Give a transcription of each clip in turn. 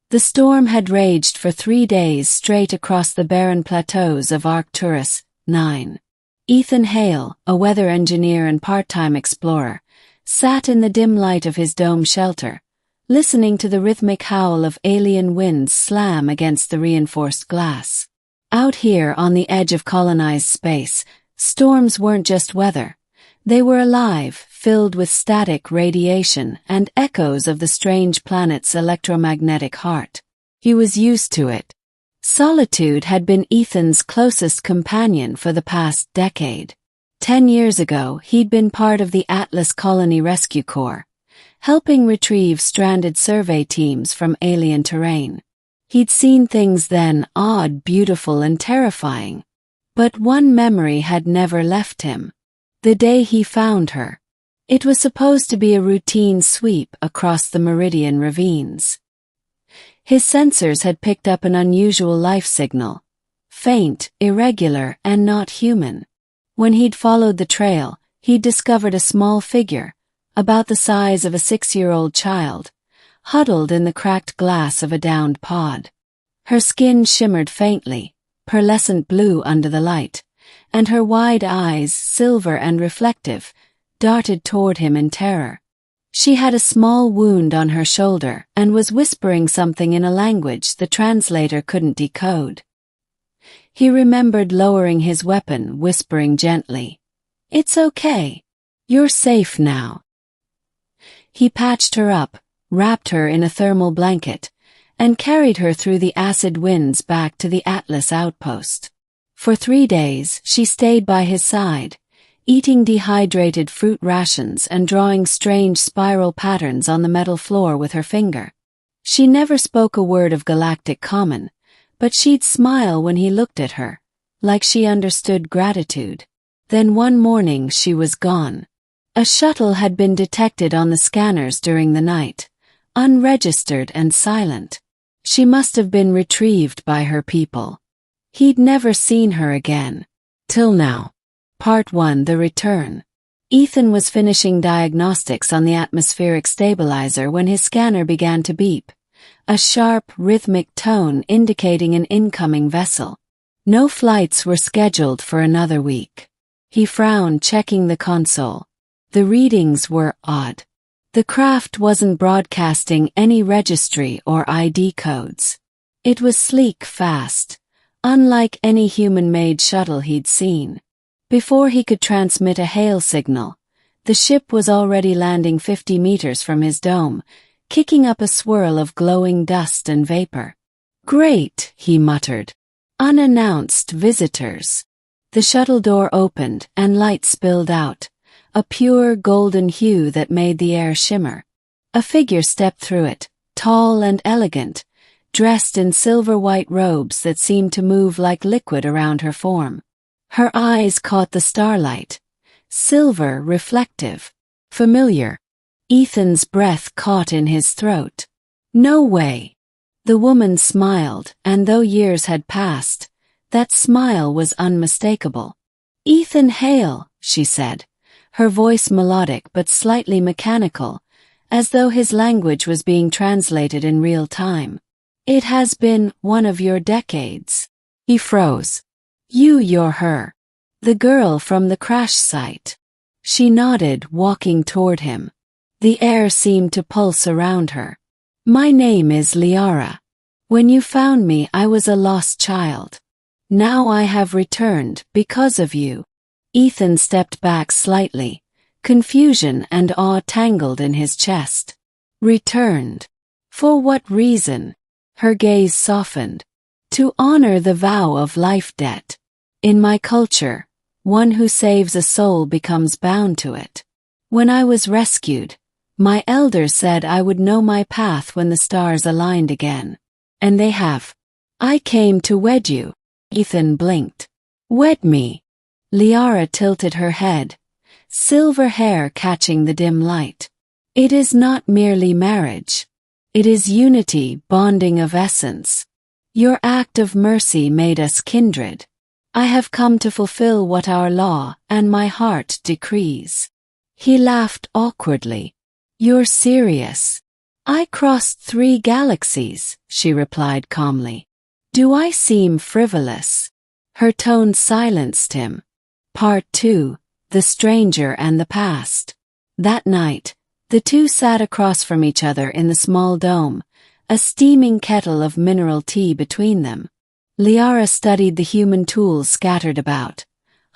The storm had raged for 3 days straight across the barren plateaus of Arcturus. 9. Ethan Hale, a weather engineer and part-time explorer, sat in the dim light of his dome shelter, listening to the rhythmic howl of alien winds slam against the reinforced glass. Out here on the edge of colonized space, storms weren't just weather. They were alive, filled with static radiation and echoes of the strange planet's electromagnetic heart. He was used to it. Solitude had been Ethan's closest companion for the past decade. 10 years ago, he'd been part of the Atlas Colony Rescue Corps, helping retrieve stranded survey teams from alien terrain. He'd seen things then odd, beautiful, and terrifying. But one memory had never left him. The day he found her. It was supposed to be a routine sweep across the Meridian ravines. His sensors had picked up an unusual life signal. Faint, irregular, and not human. When he'd followed the trail, he'd discovered a small figure, about the size of a 6-year-old child, huddled in the cracked glass of a downed pod. Her skin shimmered faintly, pearlescent blue under the light, and her wide eyes, silver and reflective, darted toward him in terror. She had a small wound on her shoulder and was whispering something in a language the translator couldn't decode. He remembered lowering his weapon, whispering gently, "It's okay. You're safe now." He patched her up, wrapped her in a thermal blanket, and carried her through the acid winds back to the Atlas outpost. For 3 days, she stayed by his side, eating dehydrated fruit rations and drawing strange spiral patterns on the metal floor with her finger. She never spoke a word of galactic common, but she'd smile when he looked at her, like she understood gratitude. Then one morning she was gone. A shuttle had been detected on the scanners during the night, unregistered and silent. She must have been retrieved by her people. He'd never seen her again. Till now. Part 1: The Return. Ethan was finishing diagnostics on the atmospheric stabilizer when his scanner began to beep, a sharp, rhythmic tone indicating an incoming vessel. No flights were scheduled for another week. He frowned, checking the console. The readings were odd. The craft wasn't broadcasting any registry or ID codes. It was sleek, fast, unlike any human-made shuttle he'd seen. Before he could transmit a hail signal, the ship was already landing 50 meters from his dome, kicking up a swirl of glowing dust and vapor. "Great," he muttered. "Unannounced visitors." The shuttle door opened and light spilled out, a pure golden hue that made the air shimmer. A figure stepped through it, tall and elegant, dressed in silver-white robes that seemed to move like liquid around her form. Her eyes caught the starlight, silver, reflective, familiar. Ethan's breath caught in his throat. "No way." The woman smiled, and though years had passed, that smile was unmistakable. "Ethan Hale," she said, her voice melodic but slightly mechanical, as though his language was being translated in real time. "It has been one of your decades." He froze. You're her. The girl from the crash site." She nodded, walking toward him. The air seemed to pulse around her. "My name is Liara. When you found me, I was a lost child. Now I have returned because of you." Ethan stepped back slightly, confusion and awe tangled in his chest. "Returned? For what reason?" Her gaze softened. "To honor the vow of life debt. In my culture, one who saves a soul becomes bound to it. When I was rescued, my elders said I would know my path when the stars aligned again. And they have. I came to wed you." Ethan blinked. "Wed me?" Liara tilted her head, silver hair catching the dim light. "It is not merely marriage. It is unity, bonding of essence. Your act of mercy made us kindred. I have come to fulfill what our law and my heart decrees." He laughed awkwardly. "You're serious?" I crossed 3 galaxies, she replied calmly. Do I seem frivolous? Her tone silenced him. Part 2, The Stranger and the Past. That night, the two sat across from each other in the small dome, a steaming kettle of mineral tea between them. Liara studied the human tools scattered about.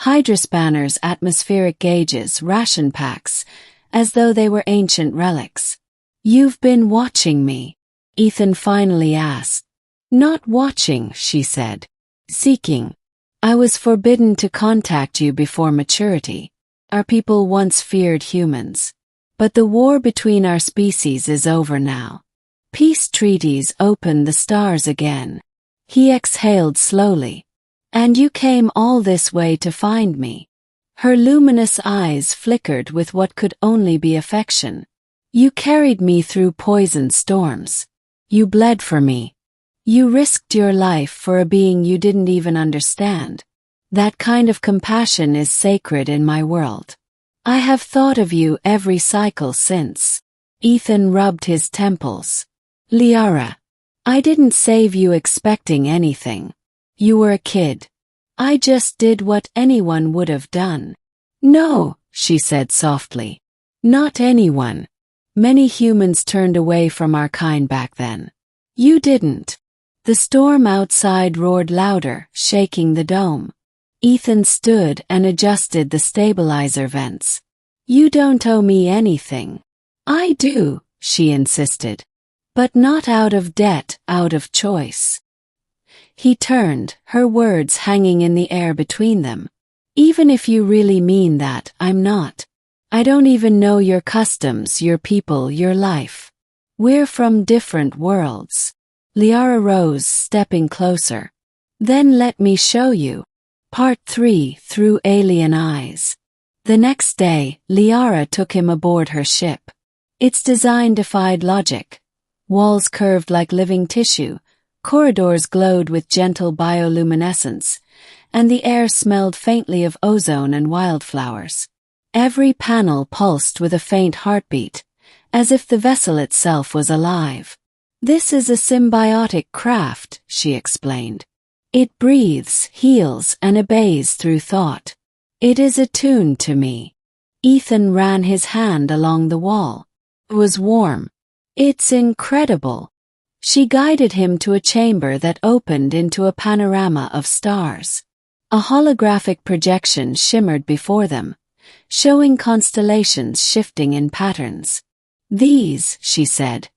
Hydrospanners, atmospheric gauges, ration packs, as though they were ancient relics. You've been watching me? Ethan finally asked. Not watching, she said. Seeking. I was forbidden to contact you before maturity. Our people once feared humans. But the war between our species is over now. Peace treaties open the stars again. He exhaled slowly. And you came all this way to find me. Her luminous eyes flickered with what could only be affection. You carried me through poison storms. You bled for me. You risked your life for a being you didn't even understand. That kind of compassion is sacred in my world. I have thought of you every cycle since. Ethan rubbed his temples. Liara, I didn't save you expecting anything. You were a kid. I just did what anyone would have done. No, she said softly. Not anyone. Many humans turned away from our kind back then. You didn't. The storm outside roared louder, shaking the dome. Ethan stood and adjusted the stabilizer vents. You don't owe me anything. I do, she insisted. But not out of debt, out of choice. He turned, her words hanging in the air between them. Even if you really mean that, I'm not. I don't even know your customs, your people, your life. We're from different worlds. Liara rose, stepping closer. Then let me show you. Part 3, Through Alien Eyes. The next day, Liara took him aboard her ship. Its design defied logic. Walls curved like living tissue, corridors glowed with gentle bioluminescence, and the air smelled faintly of ozone and wildflowers. Every panel pulsed with a faint heartbeat, as if the vessel itself was alive. This is a symbiotic craft, she explained. It breathes, heals, and obeys through thought. It is attuned to me. Ethan ran his hand along the wall. It was warm. It's incredible. She guided him to a chamber that opened into a panorama of stars. A holographic projection shimmered before them, showing constellations shifting in patterns. These, she said,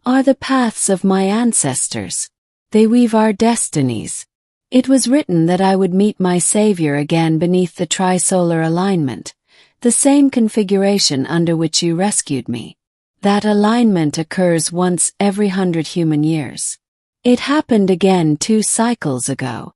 are the paths of my ancestors. They weave our destinies. It was written that I would meet my savior again beneath the trisolar alignment, the same configuration under which you rescued me. That alignment occurs once every 100 human years. It happened again 2 cycles ago.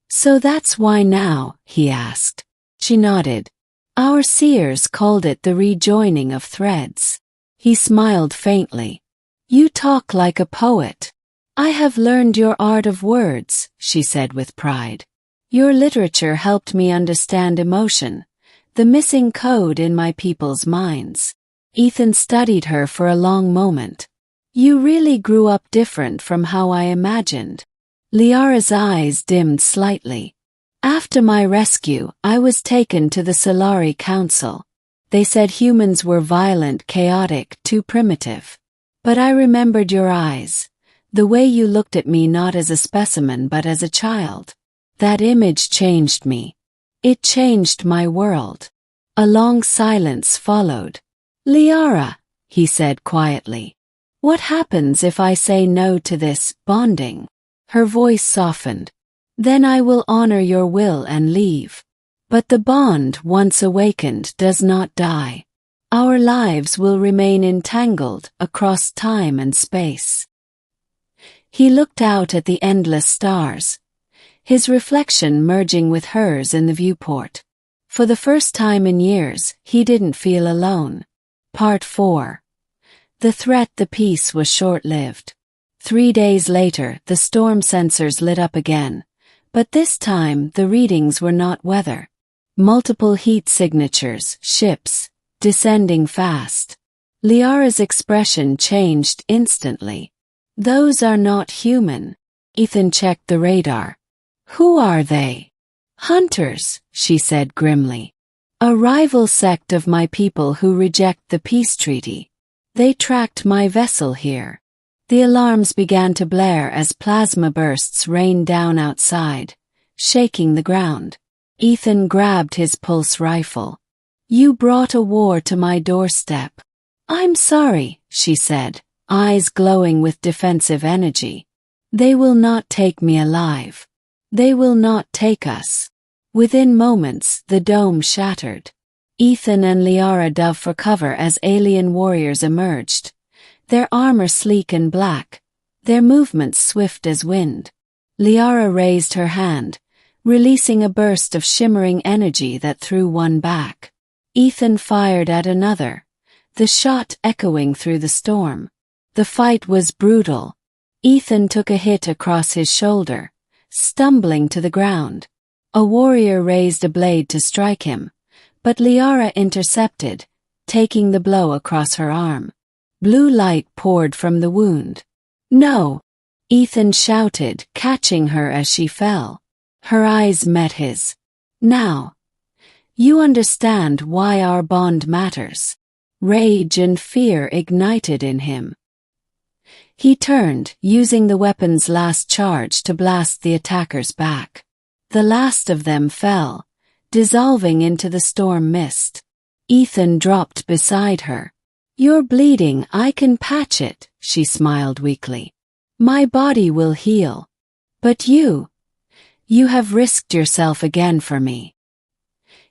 So that's why now, he asked. She nodded. Our seers called it the rejoining of threads. He smiled faintly. You talk like a poet. I have learned your art of words, she said with pride. Your literature helped me understand emotion, the missing code in my people's minds. Ethan studied her for a long moment. You really grew up different from how I imagined. Liara's eyes dimmed slightly. After my rescue, I was taken to the Solari Council. They said humans were violent, chaotic, too primitive. But I remembered your eyes. The way you looked at me not as a specimen but as a child. That image changed me. It changed my world. A long silence followed. Liara, he said quietly. What happens if I say no to this bonding? Her voice softened. Then I will honor your will and leave. But the bond, once awakened, does not die. Our lives will remain entangled across time and space. He looked out at the endless stars, his reflection merging with hers in the viewport. For the first time in years, he didn't feel alone. Part 4. The threat, the peace was short-lived. 3 days later, the storm sensors lit up again, but this time the readings were not weather. Multiple heat signatures, ships, descending fast. Liara's expression changed instantly. Those are not human. Ethan checked the radar. Who are they? Hunters, she said grimly. A rival sect of my people who reject the peace treaty. They tracked my vessel here. The alarms began to blare as plasma bursts rained down outside, shaking the ground. Ethan grabbed his pulse rifle. You brought a war to my doorstep. I'm sorry, she said, eyes glowing with defensive energy. They will not take me alive. They will not take us. Within moments, the dome shattered. Ethan and Liara dove for cover as alien warriors emerged, their armor sleek and black, their movements swift as wind. Liara raised her hand, releasing a burst of shimmering energy that threw one back. Ethan fired at another, the shot echoing through the storm. The fight was brutal. Ethan took a hit across his shoulder, stumbling to the ground. A warrior raised a blade to strike him, but Liara intercepted, taking the blow across her arm. Blue light poured from the wound. No! Ethan shouted, catching her as she fell. Her eyes met his. Now. You understand why our bond matters. Rage and fear ignited in him. He turned, using the weapon's last charge to blast the attackers back. The last of them fell, dissolving into the storm mist. Ethan dropped beside her. You're bleeding, I can patch it, she smiled weakly. My body will heal. But you have risked yourself again for me.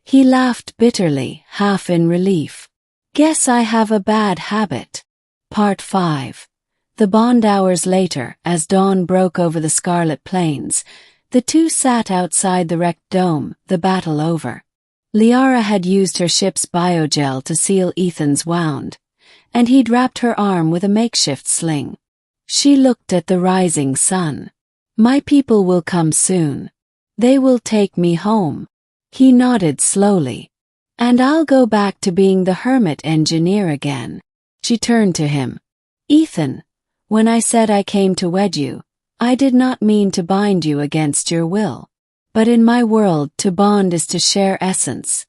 He laughed bitterly, half in relief. Guess I have a bad habit. Part 5. The Bond. Hours later, as dawn broke over the scarlet plains, the two sat outside the wrecked dome, the battle over. Liara had used her ship's biogel to seal Ethan's wound, and he'd wrapped her arm with a makeshift sling. She looked at the rising sun. My people will come soon. They will take me home. He nodded slowly. And I'll go back to being the hermit engineer again. She turned to him. Ethan, when I said I came to wed you, I did not mean to bind you against your will. But in my world, to bond is to share essence,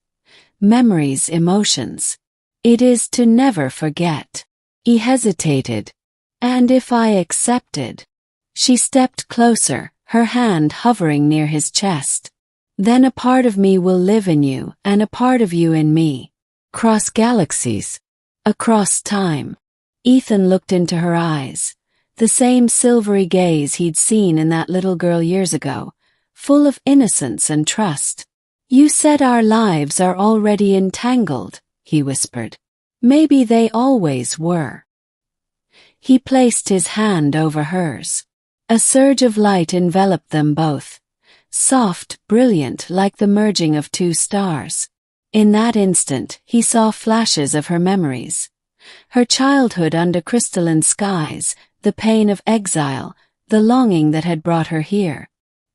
memories, emotions. It is to never forget. He hesitated. And if I accepted? She stepped closer, her hand hovering near his chest. Then a part of me will live in you, and a part of you in me. Cross galaxies. Across time. Ethan looked into her eyes. The same silvery gaze he'd seen in that little girl years ago, full of innocence and trust. You said our lives are already entangled, he whispered. Maybe they always were. He placed his hand over hers. A surge of light enveloped them both. Soft, brilliant, like the merging of two stars. In that instant, he saw flashes of her memories. Her childhood under crystalline skies, the pain of exile, the longing that had brought her here.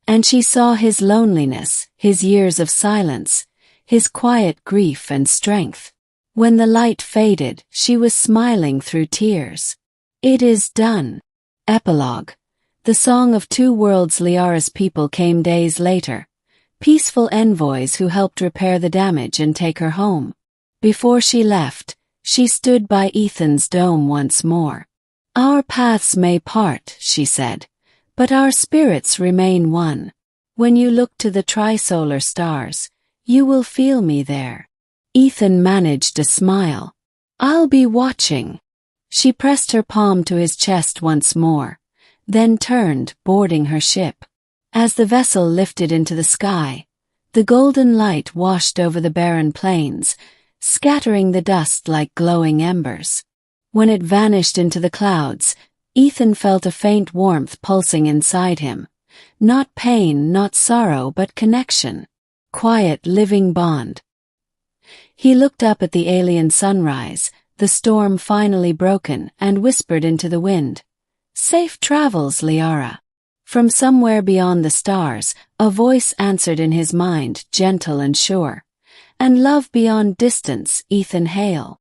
And she saw his loneliness, his years of silence, his quiet grief and strength. When the light faded, she was smiling through tears. It is done. Epilogue. The Song of Two Worlds. Liara's people came days later, peaceful envoys who helped repair the damage and take her home. Before she left, she stood by Ethan's dome once more. Our paths may part, she said, but our spirits remain one. When you look to the trisolar stars, you will feel me there. Ethan managed a smile. I'll be watching. She pressed her palm to his chest once more, then turned, boarding her ship. As the vessel lifted into the sky, the golden light washed over the barren plains, scattering the dust like glowing embers. When it vanished into the clouds, Ethan felt a faint warmth pulsing inside him. Not pain, not sorrow, but connection. Quiet, living bond. He looked up at the alien sunrise, the storm finally broken, and whispered into the wind. Safe travels, Liara. From somewhere beyond the stars, a voice answered in his mind, gentle and sure. And love beyond distance, Ethan Hale.